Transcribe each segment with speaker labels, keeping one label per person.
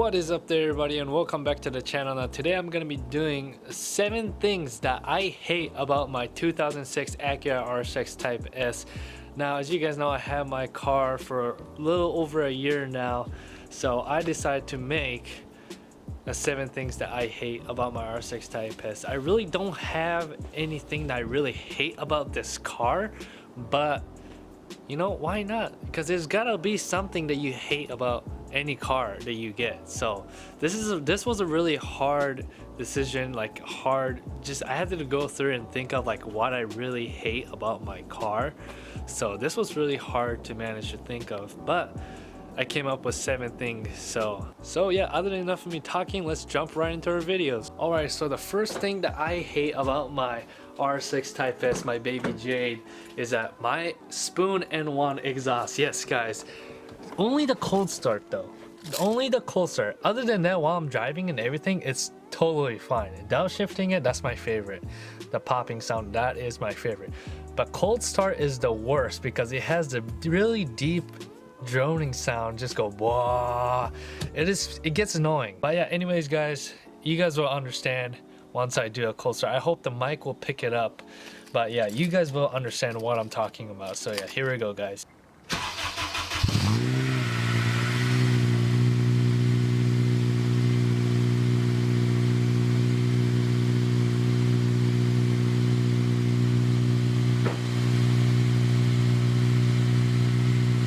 Speaker 1: What is up there, everybody, and welcome back to the channel. Now today I'm going to be doing 7 things that I hate about my 2006 Acura RSX Type S. Now, as you guys know, I have my car for a little over a year now, so I decided to make 7 things that I hate about my RSX Type S. I really don't have anything that I really hate about this car, but you know, why not? Because there's gotta be something that you hate about any car that you get. So this was a really hard decision, like I had to go through and think of like what I really hate about my car. So this was really hard to manage to think of, but I came up with 7 things. So yeah, other than enough of me talking, let's jump right into our videos. Alright, so the first thing that I hate about my RSX Type S, my baby Jade, is that my spoon N1 exhaust. Yes guys, only the cold start though, only the cold start. Other than that, while I'm driving and everything, it's totally fine. Downshifting it, that's my favorite. The popping sound, that is my favorite. But cold start is the worst because it has the really deep droning sound, just go wah. It gets annoying. But yeah, anyways guys, you guys will understand once I do a cold start. I hope the mic will pick it up, but yeah, you guys will understand what I'm talking about. So yeah, here we go guys.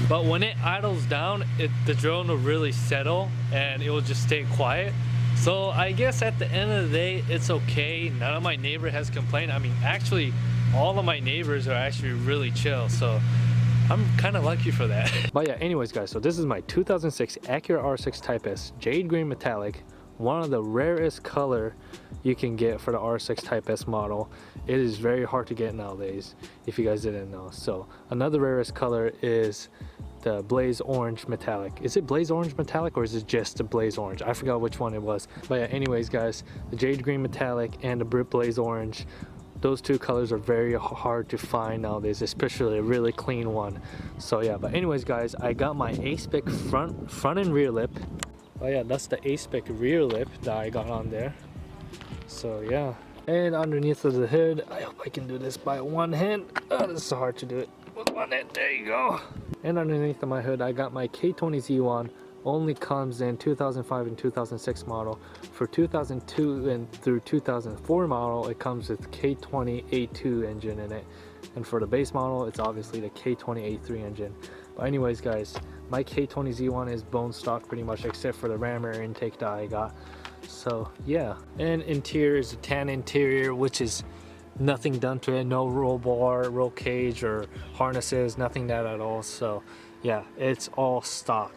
Speaker 1: But when it idles down, the drone will really settle and it will just stay quiet. So I guess at the end of the day, it's okay. None of my neighbor has complained. I mean, actually, all of my neighbors are actually really chill. So I'm kind of lucky for that. But yeah, anyways guys, so this is my 2006 Acura RSX Type S Jade Green Metallic. One of the rarest color you can get for the RSX Type S model. It is very hard to get nowadays, if you guys didn't know. So another rarest color is the Blaze Orange Metallic. Is it Blaze Orange Metallic or is it just the Blaze Orange? I forgot which one it was. But yeah, anyways guys, the Jade Green Metallic and the Blaze Orange, those two colors are very hard to find nowadays, especially a really clean one. So yeah, but anyways guys, I got my A-spec front and rear lip. Oh yeah, that's the A-spec rear lip that I got on there. So yeah, and underneath of the hood, I hope I can do this by one hand. Oh, this is so hard to do it with one hand. There you go. And underneath of my hood, I got my K20Z1. Only comes in 2005 and 2006 model. For 2002 and through 2004 model, it comes with K20A2 engine in it. And for the base model, it's obviously the K20A3 engine. But anyways guys, my K20Z1 is bone stock pretty much, except for the ram air intake that I got. So yeah, and interior is a tan interior, which is nothing done to it. No roll bar, roll cage, or harnesses, nothing that at all. So yeah, it's all stock.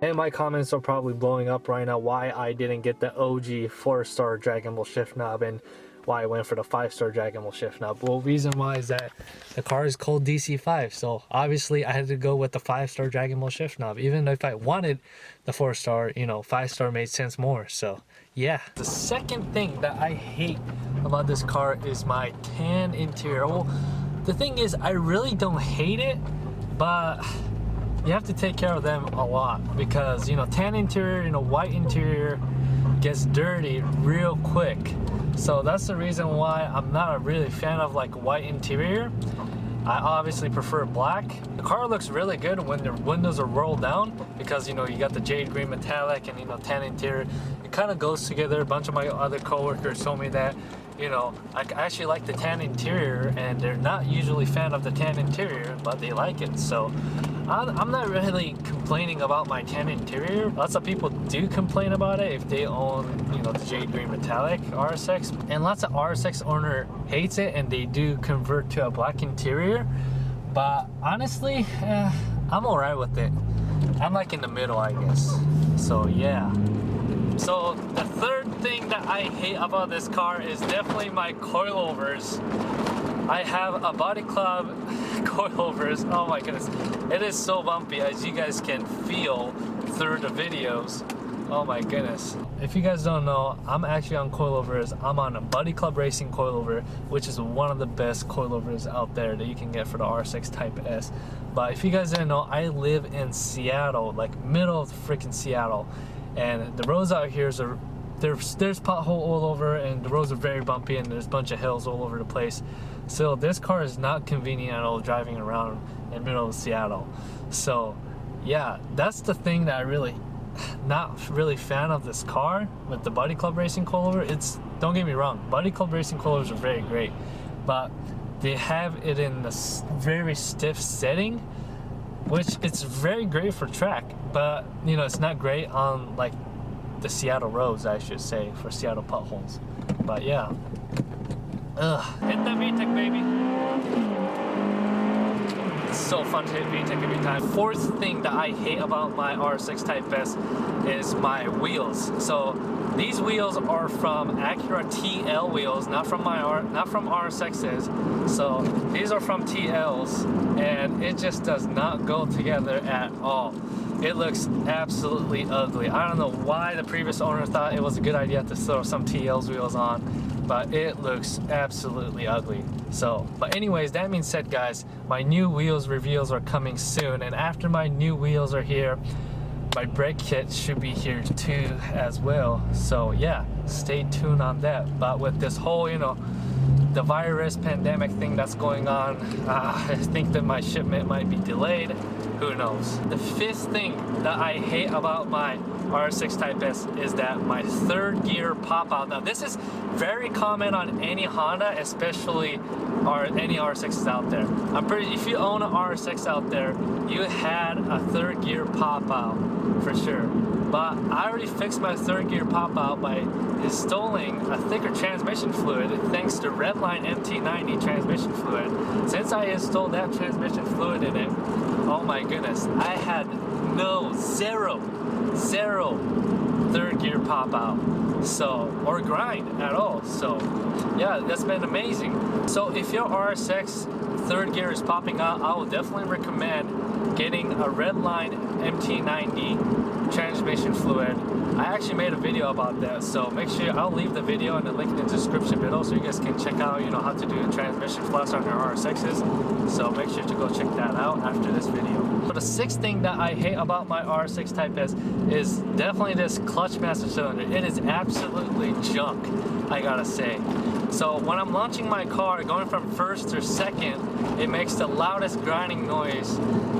Speaker 1: And my comments are probably blowing up right now why I didn't get the OG 4-star Dragon Ball shift knob and why I went for the 5-star Dragon Ball shift knob. Well, reason why is that the car is called DC5, so obviously I had to go with the 5-star Dragon Ball shift knob. Even if I wanted the 4-star, you know, 5-star made sense more. So yeah, the second thing that I hate about this car is my tan interior. Well, the thing is, I really don't hate it, but you have to take care of them a lot because, you know, tan interior, you know, white interior gets dirty real quick. So that's the reason why I'm not a really fan of like white interior. I obviously prefer black. The car looks really good when the windows are rolled down because, you know, you got the Jade Green Metallic and, you know, tan interior. It kind of goes together. A bunch of my other coworkers told me that, you know, I actually like the tan interior, and they're not usually fan of the tan interior, but they like it. So I'm not really complaining about my tan interior. Lots of people do complain about it if they own, you know, the Jade Green Metallic RSX, and lots of RSX owner hates it and they do convert to a black interior. But honestly, I'm alright with it. I'm like in the middle, I guess. So yeah. So the third thing that I hate about this car is definitely my coilovers. I have a Body Club coilovers. Oh my goodness, it is so bumpy, as you guys can feel through the videos. Oh my goodness. If you guys don't know, I'm actually on coilovers. I'm on a Buddy Club Racing coilover, which is one of the best coilovers out there that you can get for the RSX Type S. But if you guys didn't know, I live in Seattle, like middle of freaking Seattle. and the roads out here are there's pothole all over, and the roads are very bumpy, and there's a bunch of hills all over the place. So this car is not convenient at all driving around in the middle of Seattle. So yeah, that's the thing that I really not really fan of this car with the Buddy Club Racing coilover. It's, don't get me wrong, Buddy Club Racing coilovers are very great, but they have it in this very stiff setting, which it's very great for track, but you know, it's not great on like the Seattle roads, I should say, for Seattle potholes. But yeah, hit that VTEC, baby. It's so fun to hit VTEC every time. Fourth thing that I hate about my RSX Type S is my wheels. So these wheels are from Acura TL wheels, not from RSXs. So these are from TLs, and it just does not go together at all. It looks absolutely ugly. I don't know why the previous owner thought it was a good idea to throw some TL's wheels on, but it looks absolutely ugly. So, but anyways, that being said, guys, my new wheels reveals are coming soon, and after my new wheels are here, my brake kit should be here too as well. So yeah, stay tuned on that. But with this whole, you know, the virus pandemic thing that's going on, I think that my shipment might be delayed. Who knows? The fifth thing that I hate about my RSX Type S is that my third gear pop out. Now this is very common on any Honda, especially any RSXs out there. I'm pretty, if you own an RSX out there, you had a third gear pop out for sure. But I already fixed my third gear pop out by installing a thicker transmission fluid thanks to Redline MT90 transmission fluid. Since I installed that transmission fluid in it, oh my goodness, I had zero third gear pop out, so, or grind at all. So yeah, that's been amazing. So if your RSX third gear is popping out, I would definitely recommend getting a Redline MT90 transmission fluid. I actually made a video about that, so make sure, I'll leave the video and the link in the description below so you guys can check out, you know, how to do transmission flush on your RSXs. So make sure to go check that out after this video. But the sixth thing that I hate about my RSX Type S is definitely this clutch master cylinder. It is absolutely junk, I gotta say. So when I'm launching my car, going from first to second, it makes the loudest grinding noise,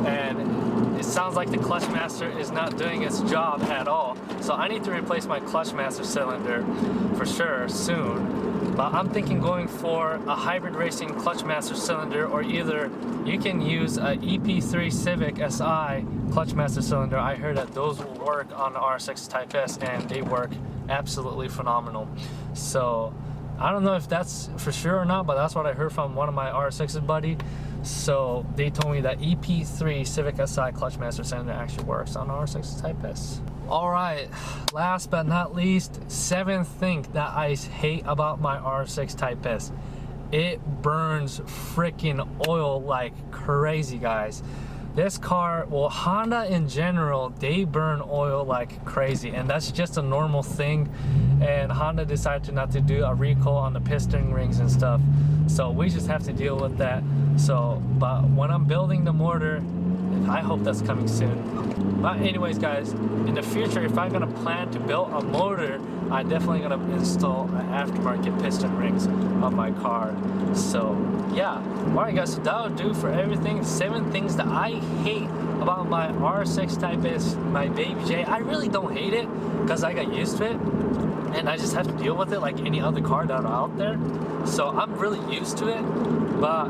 Speaker 1: and it sounds like the clutch master is not doing its job at all. So I need to replace my clutch master cylinder for sure soon. But I'm thinking going for a hybrid racing clutch master cylinder, or either you can use a EP3 Civic SI clutch master cylinder. I heard that those will work on the RSX Type S, and they work absolutely phenomenal. So I don't know if that's for sure or not, but that's what I heard from one of my RSX's buddy. So they told me that EP3 Civic SI clutch master cylinder actually works on RSX Type S. Alright, last but not least, seventh thing that I hate about my RSX Type S. It burns freaking oil like crazy, guys. This car, well, Honda in general, they burn oil like crazy, and that's just a normal thing. And Honda decided not to do a recall on the piston rings and stuff, so we just have to deal with that. So, but when I'm building the motor, I hope that's coming soon. But anyways, guys, in the future, if I'm gonna plan to build a motor, I'm definitely gonna install aftermarket piston rings on my car. So yeah, alright guys, so that would do for everything. 7 things that I hate about my RSX Type S, my baby J. I really don't hate it because I got used to it, and I just have to deal with it like any other car that are out there. So I'm really used to it. But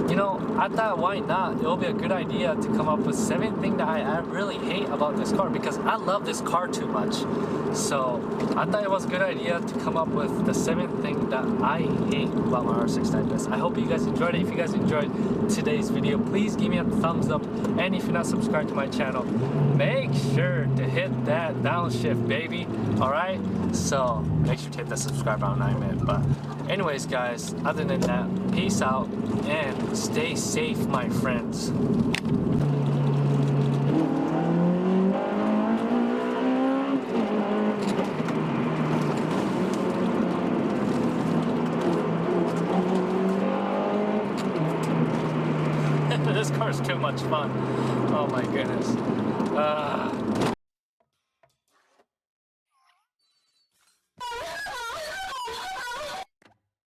Speaker 1: you know, I thought, why not? It'll be a good idea to come up with 7 things that I really hate about this car, because I love this car too much. So I thought it was a good idea to come up with the 7 things that I hate about my RSX Type S. I hope you guys enjoyed it. If you guys enjoyed today's video, please give me a thumbs up. And if you're not subscribed to my channel, make sure to hit that downshift, baby. Alright? So make sure to hit the subscribe button in a minute. But anyways, guys, other than that, peace out and stay safe, my friends. This car's too much fun. Oh my goodness.